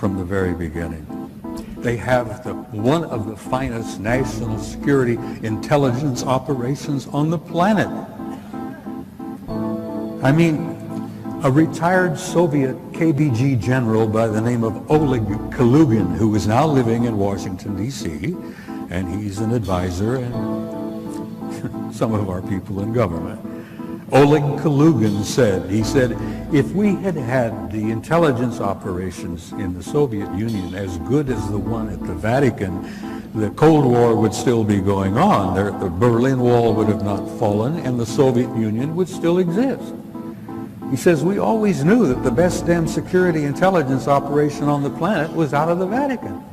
from the very beginning. They have one of the finest national security intelligence operations on the planet. I mean, a retired Soviet KGB general by the name of Oleg Kalugin, who is now living in Washington, D.C., and he's an advisor and some of our people in government. Oleg Kalugin said, if we had had the intelligence operations in the Soviet Union as good as the one at the Vatican, the Cold War would still be going on. The Berlin Wall would have not fallen, and the Soviet Union would still exist. He says, we always knew that the best damn security intelligence operation on the planet was out of the Vatican.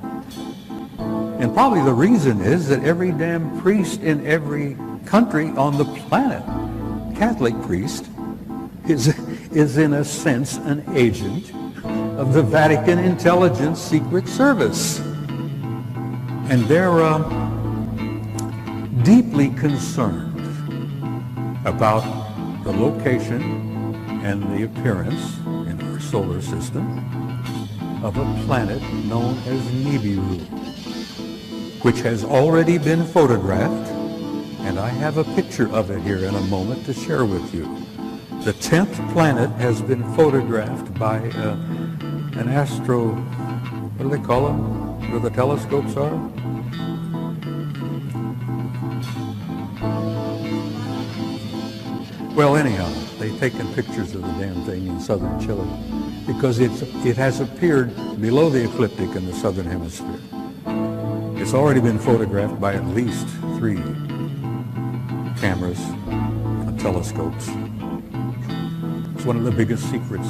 And probably the reason is that every damn priest in every country on the planet, Catholic priest, is in a sense an agent of the Vatican Intelligence Secret Service. And they're deeply concerned about the location and the appearance in our solar system of a planet known as Nibiru, which has already been photographed, and I have a picture of it here in a moment to share with you. The 10th planet has been photographed by an astro, what do they call them, where the telescopes are? Well, anyhow, they've taken pictures of the damn thing in southern Chile because it has appeared below the ecliptic in the southern hemisphere. It's already been photographed by at least 3 cameras and telescopes. It's one of the biggest secrets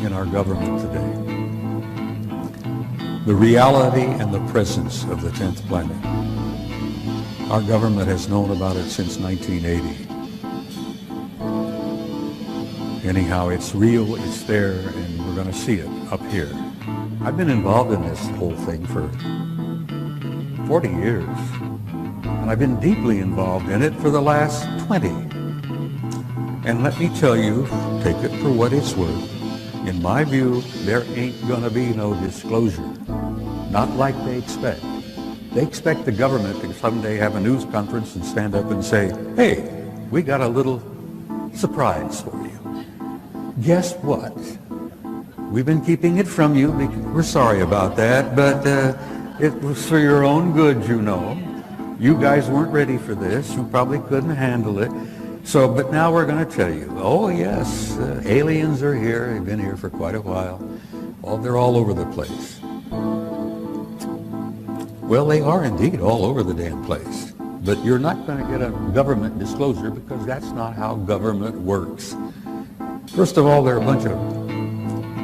in our government today. The reality and the presence of the 10th planet. Our government has known about it since 1980. Anyhow, it's real, it's there, and we're going to see it up here. I've been involved in this whole thing for 40 years, and I've been deeply involved in it for the last 20. And let me tell you, take it for what it's worth, in my view, there ain't going to be no disclosure. Not like they expect. They expect the government to someday have a news conference and stand up and say, hey, we got a little surprise for you. Guess what? We've been keeping it from you. We're sorry about that, but it was for your own good, you know. You guys weren't ready for this. You probably couldn't handle it. So, but now we're going to tell you, oh yes, aliens are here. They've been here for quite a while. They're all over the place. Well, they are indeed all over the damn place. But you're not going to get a government disclosure because that's not how government works. First of all, they're a bunch of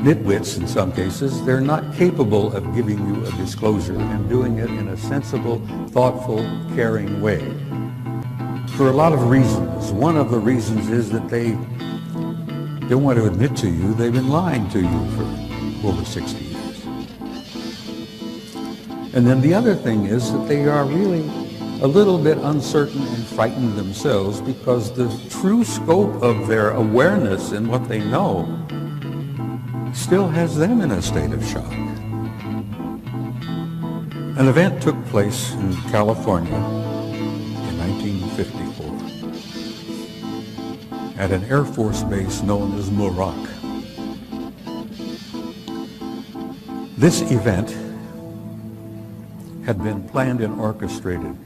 nitwits in some cases. They're not capable of giving you a disclosure and doing it in a sensible, thoughtful, caring way. For a lot of reasons. One of the reasons is that they don't want to admit to you they've been lying to you for over 60 years. And then the other thing is that they are really a little bit uncertain and frightened themselves because the true scope of their awareness and what they know still has them in a state of shock. An event took place in California in 1954 at an Air Force base known as Muroc. This event had been planned and orchestrated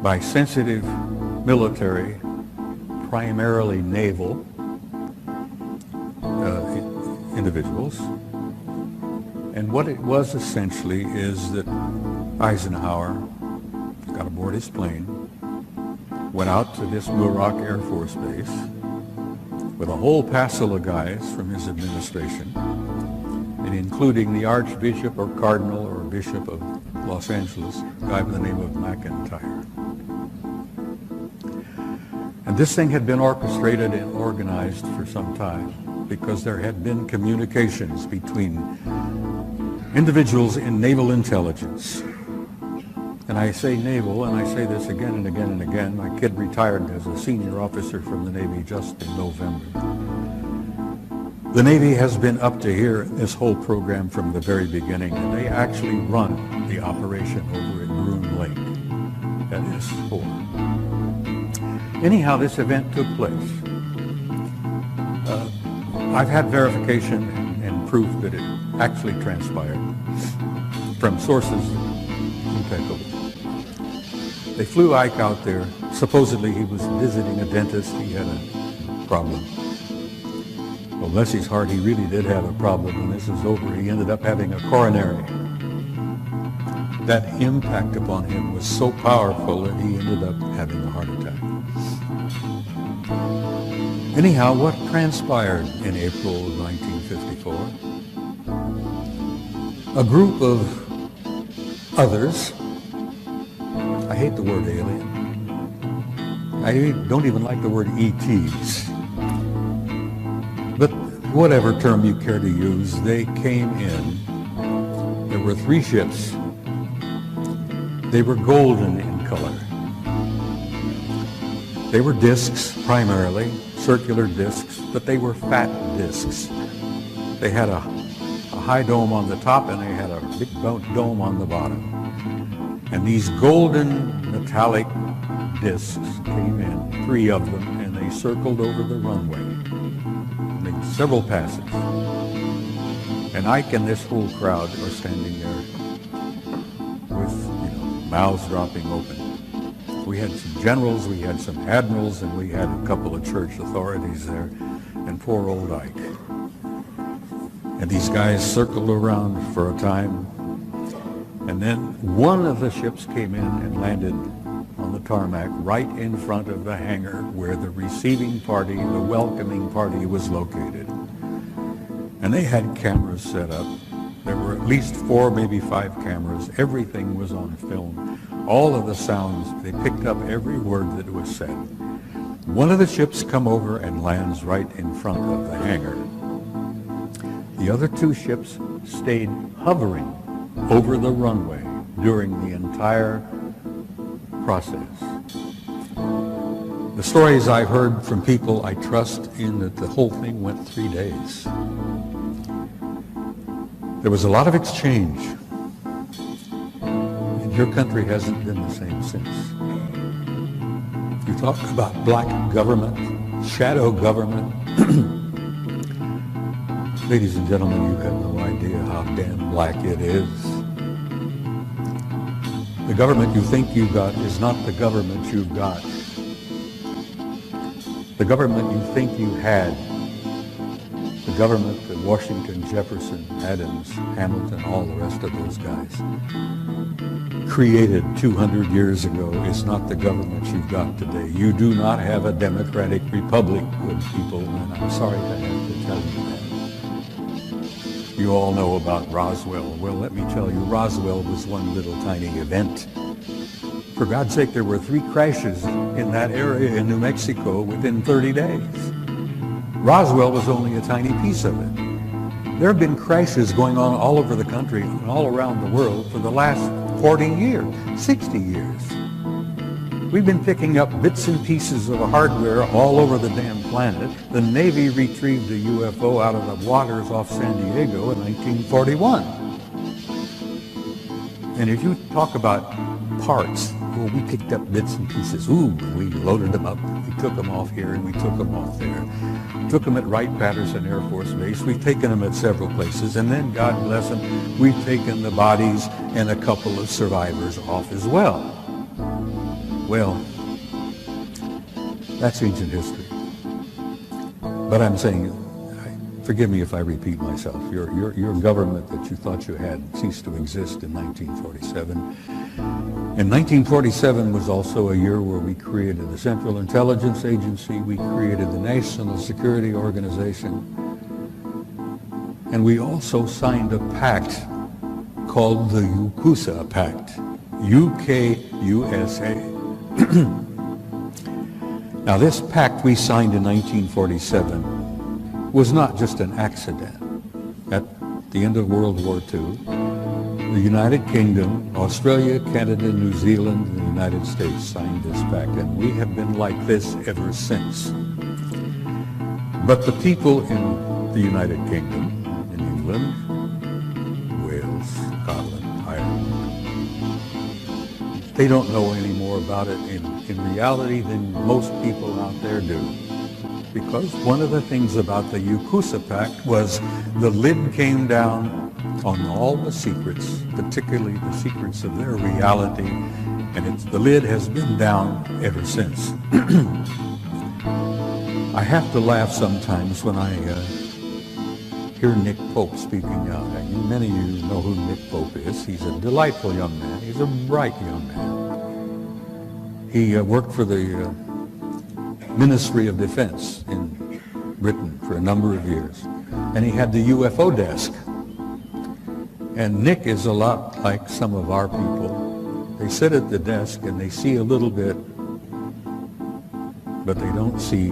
by sensitive military, primarily naval individuals. And what it was essentially is that Eisenhower got aboard his plane, went out to this Muroc Air Force Base with a whole passel of guys from his administration, and including the Archbishop or Cardinal or Bishop of Los Angeles, a guy by the name of McIntyre. And this thing had been orchestrated and organized for some time because there had been communications between individuals in naval intelligence. And I say naval, and I say this again and again and again. My kid retired as a senior officer from the Navy just in November. The Navy has been up to here, this whole program from the very beginning, and they actually run the operation over at Groom Lake. That is 4. Anyhow, this event took place. I've had verification and proof that it actually transpired from sources impeccable. They flew Ike out there. Supposedly he was visiting a dentist. He had a problem. Well, bless his heart, he really did have a problem. When this is over, he ended up having a coronary. That impact upon him was so powerful that he ended up having a heart attack. Anyhow, what transpired in April 1954? A group of others, I hate the word alien, I don't even like the word ETs, but whatever term you care to use, they came in. There were 3 ships. They were golden in color. They were discs primarily, circular discs, but they were fat discs. They had a high dome on the top and they had a big dome on the bottom. And these golden metallic discs came in, 3 of them, and they circled over the runway. Made several passes. And Ike and this whole crowd are standing there with, mouths dropping open. We had some generals, we had some admirals, and we had a couple of church authorities there, and poor old Ike. And these guys circled around for a time, and then one of the ships came in and landed on the tarmac right in front of the hangar where the receiving party, the welcoming party, was located. And they had cameras set up. There were at least 4, maybe 5 cameras. Everything was on film. All of the sounds, they picked up every word that was said. One of the ships come over and lands right in front of the hangar. The other 2 ships stayed hovering over the runway during the entire process. The stories I've heard from people I trust in that the whole thing went 3 days. There was a lot of exchange. And your country hasn't been the same since. You talk about black government, shadow government. Ladies and gentlemen, you have no idea how damn black it is. The government you think you got is not the government you've got. The government you think you had, the government that Washington, Jefferson, Adams, Hamilton, all the rest of those guys created 200 years ago is not the government you've got today. You do not have a democratic republic, good people, and I'm sorry to have to tell you that. You all know about Roswell. Well, let me tell you, Roswell was one little tiny event. For God's sake, there were 3 crashes in that area in New Mexico within 30 days. Roswell was only a tiny piece of it. There have been crashes going on all over the country and all around the world for the last 40 years, 60 years. We've been picking up bits and pieces of hardware all over the damn planet. The Navy retrieved a UFO out of the waters off San Diego in 1941. And if you talk about parts, well, we picked up bits and pieces. Ooh, we loaded them up. We took them off here and we took them off there. Took them at Wright-Patterson Air Force Base. We've taken them at several places. And then, God bless them, we've taken the bodies and a couple of survivors off as well. Well, that's ancient history. But I'm saying, forgive me if I repeat myself, your government that you thought you had ceased to exist in 1947. And 1947 was also a year where we created the Central Intelligence Agency, we created the National Security Organization, and we also signed a pact called the UKUSA Pact, UK-USA. Now this pact we signed in 1947 was not just an accident. At the end of World War II, the United Kingdom, Australia, Canada, New Zealand, and the United States signed this pact, and we have been like this ever since. But the people in the United Kingdom, in England, Wales, Scotland, Ireland. They don't know any more about it in reality than most people out there do. Because one of the things about the Yakuza Pact was the lid came down on all the secrets, particularly the secrets of their reality, and the lid has been down ever since. I have to laugh sometimes when I hear Nick Pope speaking out. Many of you know who Nick Pope is. He's a delightful young man. He's a bright young man. He worked for the Ministry of Defense in Britain for a number of years, and he had the UFO desk. And Nick is a lot like some of our people. They sit at the desk and they see a little bit, but they don't see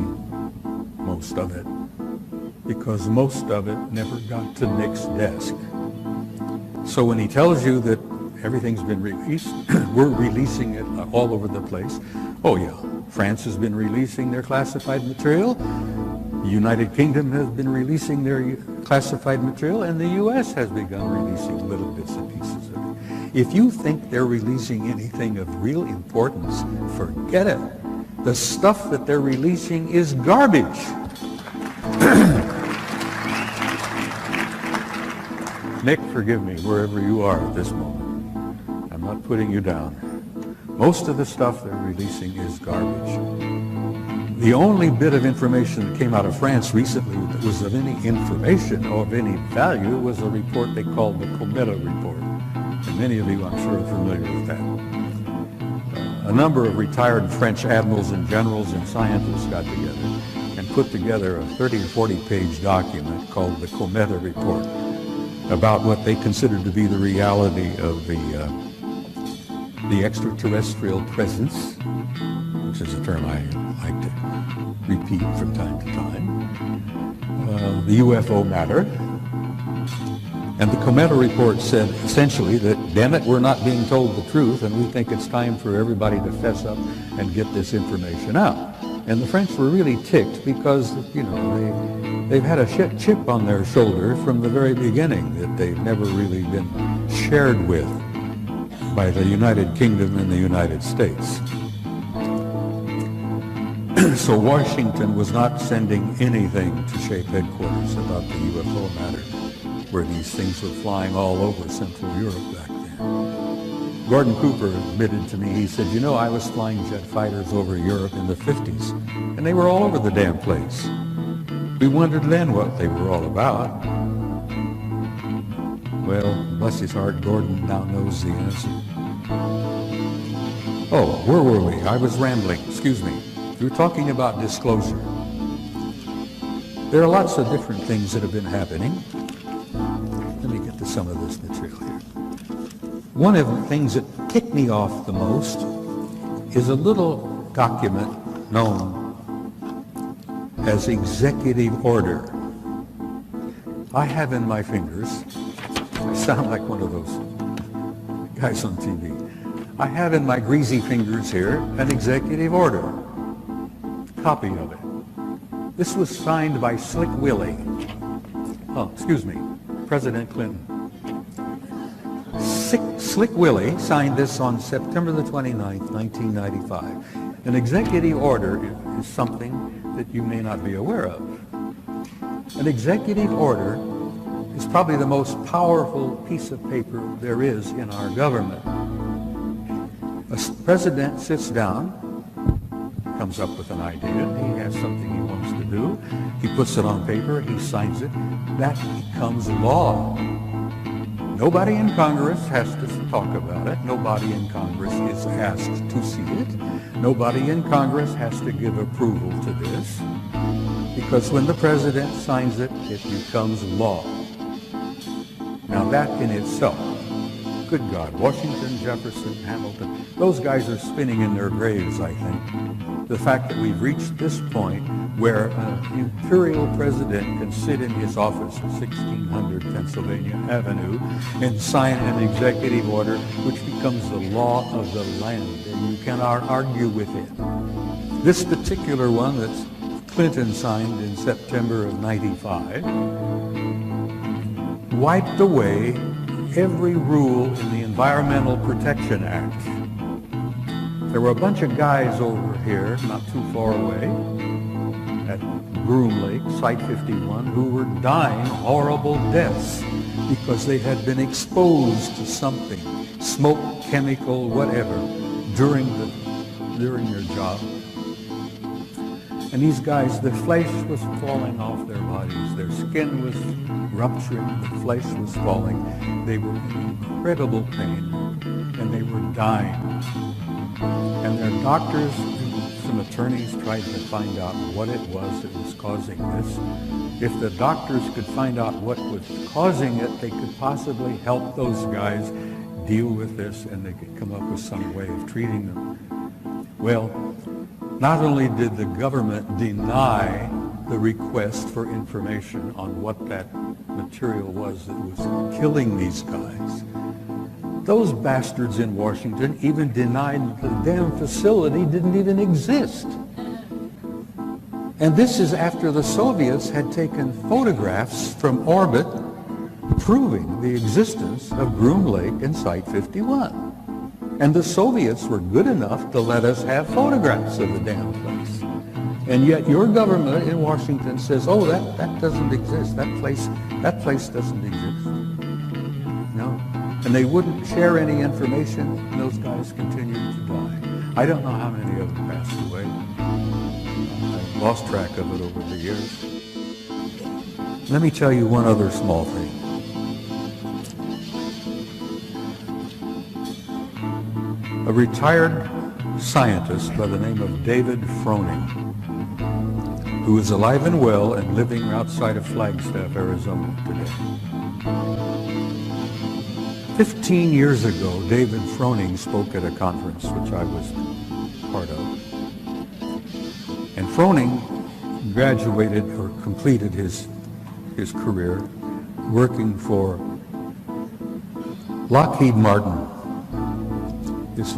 most of it, because most of it never got to Nick's desk. So when he tells you that everything's been released, we're releasing it all over the place. Oh yeah, France has been releasing their classified material. The United Kingdom has been releasing their classified material, and the U.S. has begun releasing little bits and pieces of it. If you think they're releasing anything of real importance, forget it. The stuff that they're releasing is garbage. Nick, forgive me wherever you are at this moment. I'm not putting you down. Most of the stuff they're releasing is garbage. The only bit of information that came out of France recently that was of any information or of any value was a report they called the Cometa report. And many of you, I'm sure, are familiar with that. A number of retired French admirals and generals and scientists got together and put together a 30 or 40-page document called the Cometa report about what they considered to be the reality of the extraterrestrial presence, which is a term I like to repeat from time to time, the UFO matter. And the Cometa report said essentially that, damn it, we're not being told the truth, and we think it's time for everybody to fess up and get this information out. And the French were really ticked because, you know, they've had a chip on their shoulder from the very beginning that they've never really been shared with by the United Kingdom and the United States. So Washington was not sending anything to shape headquarters about the UFO matter, where these things were flying all over Central Europe back then. Gordon Cooper admitted to me, he said, you know, I was flying jet fighters over Europe in the 50s, and they were all over the damn place. We wondered then what they were all about. Well, bless his heart, Gordon now knows the answer. Oh, where were we? I was rambling, excuse me. We were talking about disclosure. There are lots of different things that have been happening. Let me get to some of this material here. One of the things that ticked me off the most is a little document known as Executive Order. I have in my fingers, I sound like one of those guys on TV. I have in my greasy fingers here an Executive Order, copy of it. This was signed by Slick Willie. Oh, excuse me, President Clinton. Slick Willie signed this on September the 29th, 1995. An executive order is something that you may not be aware of. An executive order is probably the most powerful piece of paper there is in our government. A president sits down, comes up with an idea, he has something he wants to do, he puts it on paper, he signs it, that becomes law. Nobody in Congress has to talk about it. Nobody in Congress is asked to see it. Nobody in Congress has to give approval to this, because when the president signs it, it becomes law. Now that in itself, good God, Washington, Jefferson, Hamilton, those guys are spinning in their graves, I think. The fact that we've reached this point where an imperial president can sit in his office at 1600 Pennsylvania Avenue and sign an executive order which becomes the law of the land, and you cannot argue with it. This particular one that's Clinton signed in September of '95, wiped away every rule in the Environmental Protection Act. There were a bunch of guys over here, not too far away, at Groom Lake, Site 51, who were dying horrible deaths because they had been exposed to something, smoke, chemical, whatever, during their job. And these guys, the flesh was falling off their bodies. Their skin was rupturing. The flesh was falling. They were in incredible pain, and they were dying. And their doctors and some attorneys tried to find out what it was that was causing this. If the doctors could find out what was causing it, they could possibly help those guys deal with this, and they could come up with some way of treating them. Well, not only did the government deny the request for information on what that material was that was killing these guys, those bastards in Washington even denied the damn facility didn't even exist. And this is after the Soviets had taken photographs from orbit proving the existence of Groom Lake and Site 51. And the Soviets were good enough to let us have photographs of the damn place. And yet your government in Washington says, oh, that doesn't exist. That place doesn't exist. No. And they wouldn't share any information, and those guys continued to die. I don't know how many of them passed away. I've lost track of it over the years. Let me tell you one other small thing. A retired scientist by the name of David Froning, who is alive and well and living outside of Flagstaff, Arizona today. 15 years ago, David Froning spoke at a conference which I was part of. And Froning graduated or completed his career working for Lockheed Martin, this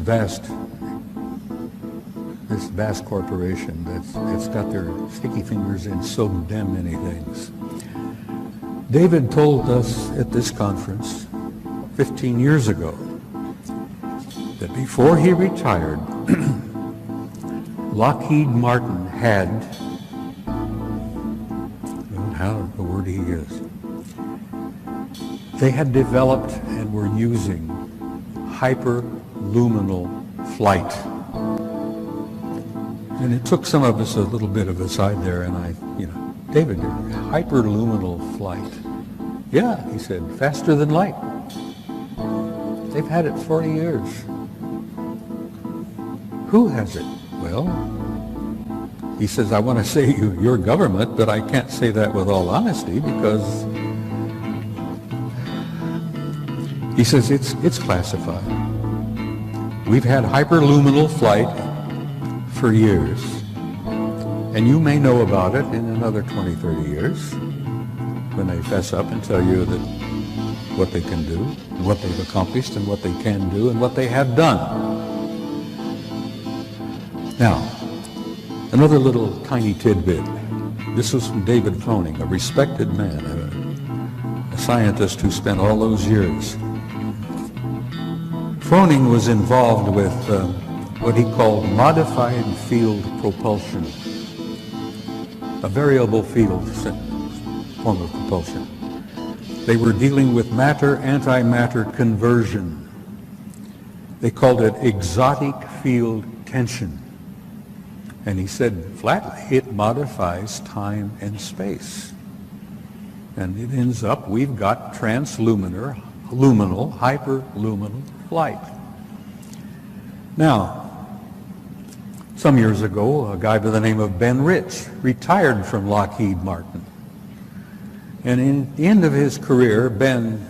vast corporation that's got their sticky fingers in so damn many things. David told us at this conference 15 years ago that before he retired, Lockheed Martin had, how the word he is, they had developed and were using hyperluminal flight. And it took some of us a little bit of a side there, and David, hyperluminal flight. Yeah, he said, faster than light. They've had it 40 years. Who has it? Well, he says, I want to say your government, but I can't say that with all honesty because he says it's classified. We've had hyperluminal flight for years, and you may know about it in another 20, 30 years when they fess up and tell you that what they can do, and what they've accomplished, and what they can do, and what they have done. Now, another little tiny tidbit. This was from David Froning, a respected man, a scientist who spent all those years. Froning was involved with what he called modified field propulsion, a variable field form of propulsion. They were dealing with matter-antimatter conversion. They called it exotic field tension. And he said flatly, it modifies time and space. And it ends up, we've got transluminal, hyperluminal flight. Now, some years ago, a guy by the name of Ben Rich retired from Lockheed Martin. And in the end of his career, Ben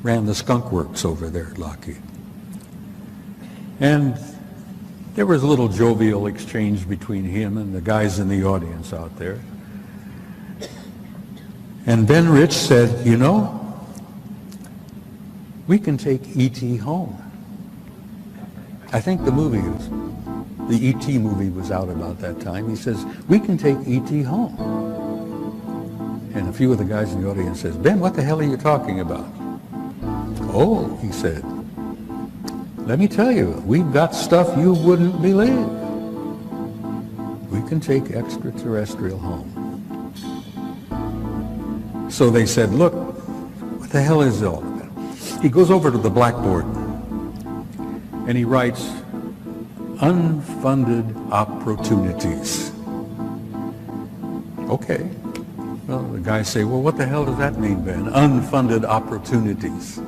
ran the skunk works over there at Lockheed. And there was a little jovial exchange between him and the guys in the audience out there. And Ben Rich said, you know, we can take E.T. home. I think the E.T. movie was out about that time. He says, we can take E.T. home. And a few of the guys in the audience says, Ben, what the hell are you talking about? Oh, he said, let me tell you, we've got stuff you wouldn't believe. We can take extraterrestrial home. So they said, look, what the hell is it all about? He goes over to the blackboard and he writes, unfunded opportunities. Okay. Well, the guys say, well, what the hell does that mean, Ben? Unfunded opportunities.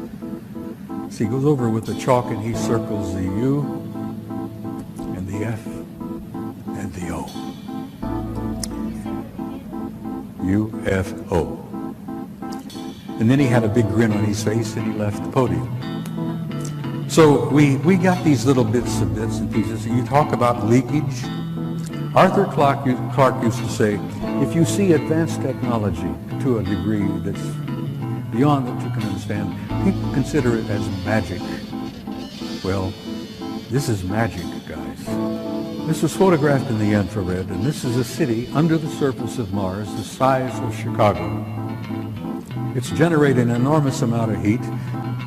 So he goes over with the chalk and he circles the U and the F and the O. UFO. And then he had a big grin on his face and he left the podium. So we got these little bits and pieces. You talk about leakage. Arthur Clarke used to say, if you see advanced technology to a degree that's beyond what you can understand, people consider it as magic. Well, this is magic, guys. This was photographed in the infrared, and this is a city under the surface of Mars the size of Chicago. It's generating an enormous amount of heat.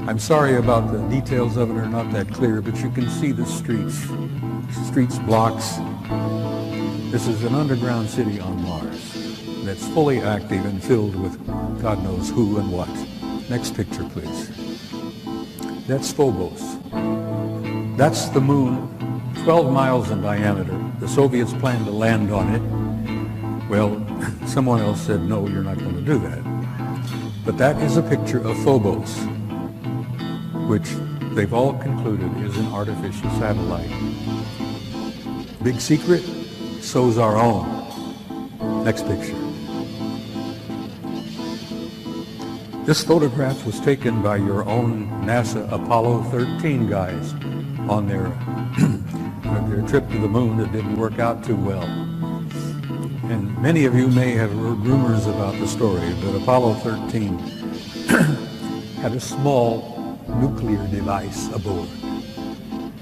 I'm sorry about the details of it are not that clear, but you can see the streets, blocks. This is an underground city on Mars that's fully active and filled with God knows who and what. Next picture, please. That's Phobos. That's the moon, 12 miles in diameter. The Soviets planned to land on it. Well, someone else said, no, you're not going to do that. But that is a picture of Phobos, which they've all concluded is an artificial satellite. Big secret, so's our own. Next picture. This photograph was taken by your own NASA Apollo 13 guys on their trip to the moon that didn't work out too well. And many of you may have heard rumors about the story, but Apollo 13 had a small nuclear device aboard.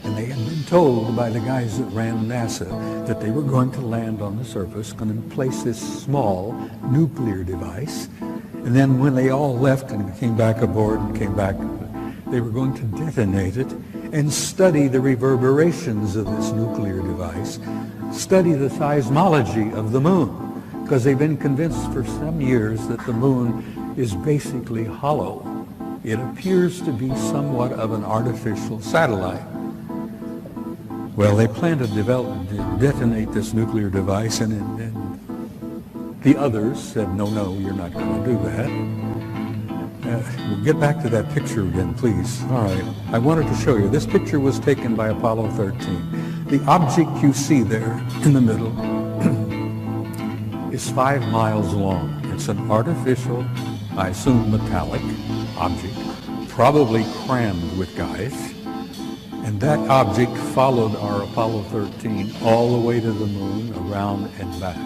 And they had been told by the guys that ran NASA that they were going to land on the surface, going to place this small nuclear device. And then when they all left and came back aboard and came back, they were going to detonate it and study the reverberations of this nuclear device, study the seismology of the moon, because they've been convinced for some years that the moon is basically hollow. It appears to be somewhat of an artificial satellite. Well, they plan to detonate this nuclear device, and the others said, no, you're not going to do that. We'll get back to that picture again, please. All right, I wanted to show you. This picture was taken by Apollo 13. The object you see there in the middle is 5 miles long. It's an artificial, I assume metallic object, probably crammed with guys. And that object followed our Apollo 13 all the way to the moon, around and back.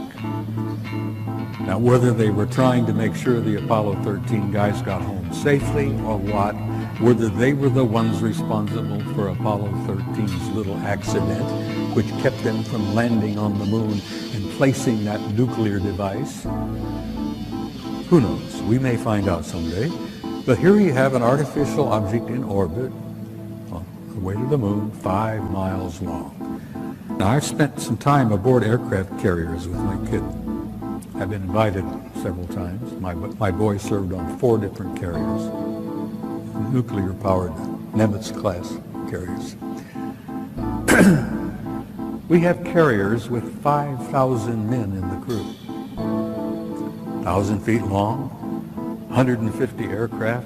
Now, whether they were trying to make sure the Apollo 13 guys got home safely or what, whether they were the ones responsible for Apollo 13's little accident, which kept them from landing on the moon and placing that nuclear device, who knows? We may find out someday. But here you have an artificial object in orbit, on the way to the moon, 5 miles long. Now, I've spent some time aboard aircraft carriers with my kid. I've been invited several times. My boy served on 4 different carriers, nuclear-powered Nimitz-class carriers. We have carriers with 5,000 men in the crew, 1,000 feet long, 150 aircraft.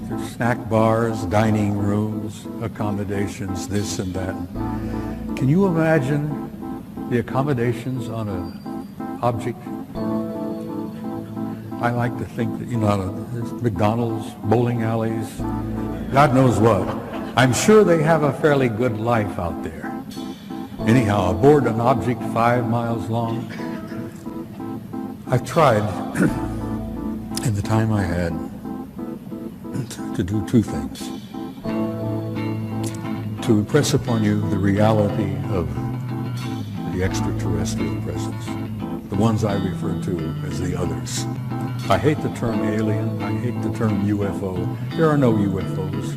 There's snack bars, dining rooms, accommodations, this and that. Can you imagine the accommodations on an object? I like to think that, there's McDonald's, bowling alleys, God knows what. I'm sure they have a fairly good life out there. Anyhow, aboard an object 5 miles long, I've tried, in the time I had, to do 2 things. to impress upon you the reality of the extraterrestrial presence, the ones I refer to as the others. I hate the term alien. I hate the term UFO. There are no UFOs.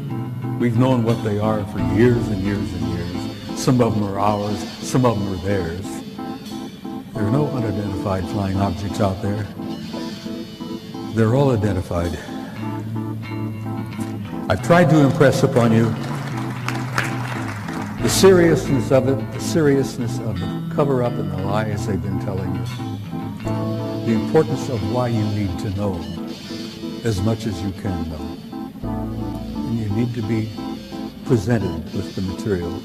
We've known what they are for years and years and years. Some of them are ours. Some of them are theirs. There are no unidentified flying objects out there. They're all identified. I've tried to impress upon you the seriousness of it, the seriousness of the cover-up and the lies they've been telling you, the importance of why you need to know as much as you can know. And you need to be presented with the material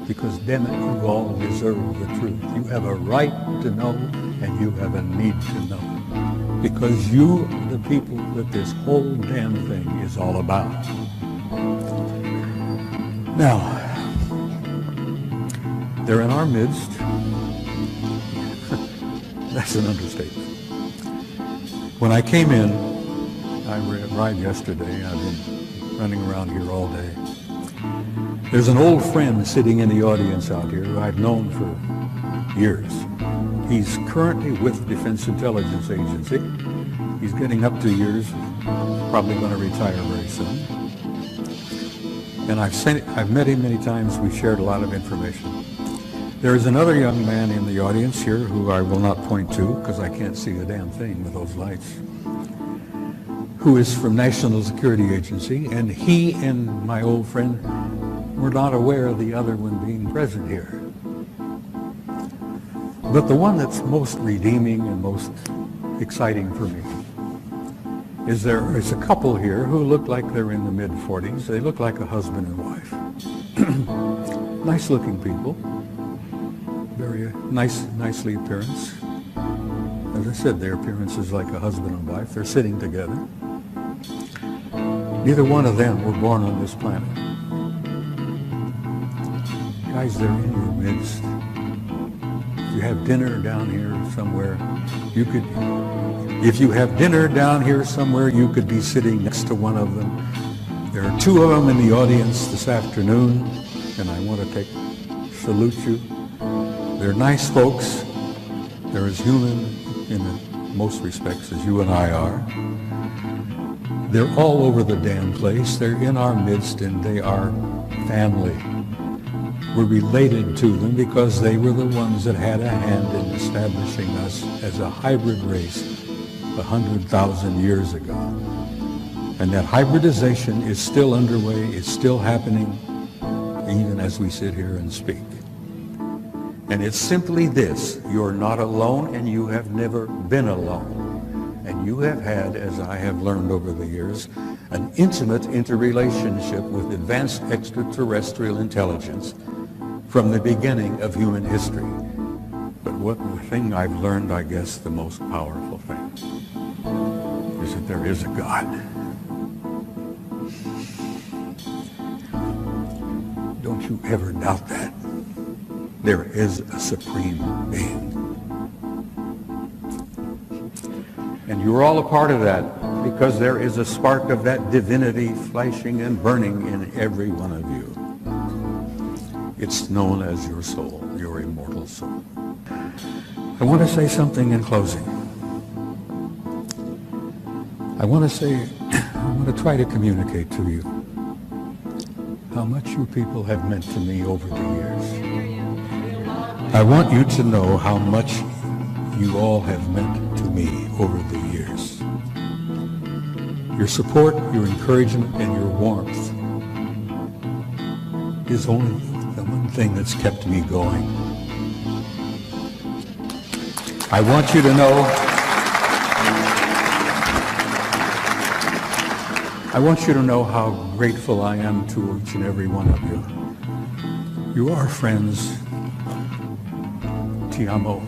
because, damn it, you all deserve the truth. You have a right to know and you have a need to know because you are the people that this whole damn thing is all about. Now, they're in our midst. That's an understatement. When I came in, I arrived yesterday. I've been running around here all day. There's an old friend sitting in the audience out here who I've known for years. He's currently with the Defense Intelligence Agency. He's getting up to years, probably going to retire very soon. And I've met him many times. We've shared a lot of information. There is another young man in the audience here who I will not point to because I can't see a damn thing with those lights, who is from National Security Agency, and he and my old friend were not aware of the other one being present here. But the one that's most redeeming and most exciting for me is there is a couple here who look like they're in the mid-40s. They look like a husband and wife. Nice-looking people. Very nicely appearance. As I said, their appearance is like a husband and wife. They're sitting together. Neither one of them were born on this planet. Guys, they're in your midst. If you have dinner down here somewhere, you could, if you have dinner down here somewhere, you could be sitting next to one of them. There are two of them in the audience this afternoon, and I want to salute you. They're nice folks. They're as human in most respects as you and I are. They're all over the damn place. They're in our midst and they are family. We're related to them because they were the ones that had a hand in establishing us as a hybrid race 100,000 years ago. And that hybridization is still underway. It's still happening even as we sit here and speak. And it's simply this: you're not alone and you have never been alone. And you have had, as I have learned over the years, an intimate interrelationship with advanced extraterrestrial intelligence from the beginning of human history. But what the thing I've learned, I guess, the most powerful thing, is that there is a God. Don't you ever doubt that. There is a supreme being. And you're all a part of that because there is a spark of that divinity flashing and burning in every one of you. It's known as your soul, your immortal soul. I want to say something in closing. I want to try to communicate to you how much you people have meant to me over the years. I want you to know how much you all have meant to me over the years. Your support, your encouragement, and your warmth is only the one thing that's kept me going. I want you to know, how grateful I am to each and every one of you. You are friends. Ti amo.